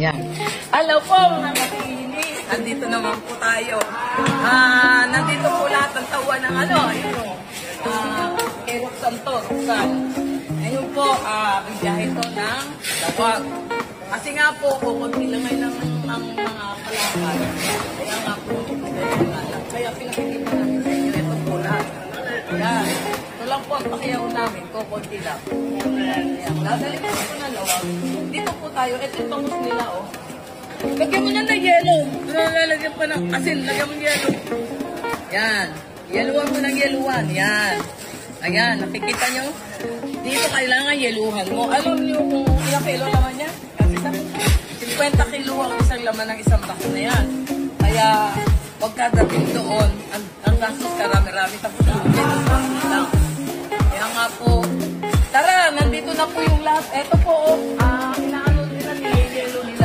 Yan. Hello po mga kapinis. Nandito naman po tayo. Nandito po lahat ng tawa ng ano. Erok Santos. Ngayon po, bibiyahe ito ng Davao. Kasi nga po, kukunti lang ngayon ng mga palakad. Kaya nga po, kaya pinakikita namin sa inyo. Ito po lahat. Yan. Ito lang po ang pakiyaw namin. Kukunti lang. Yan. Dadalhin po ito na lawag. Dito po tayo. Ito yung bangus nila, oh. Lagyan mo na ng yelo. Lalagyan pa ng asin. Lagyan mo ng yelo. Yan. Yeluhan mo ng yeluhan. Yan. Ayan. Nakikita nyo? Dito kailangan yeluhan mo. Alam nyo kung ilang kilo naman yan? Kasi 50 kilo ang isang laman ng isang bako na yan. Kaya huwag ka dating doon. Ang gastos karami-rami. Tapos lang. Kaya nga po. Tara, nandito na po yung lahat. Eto po,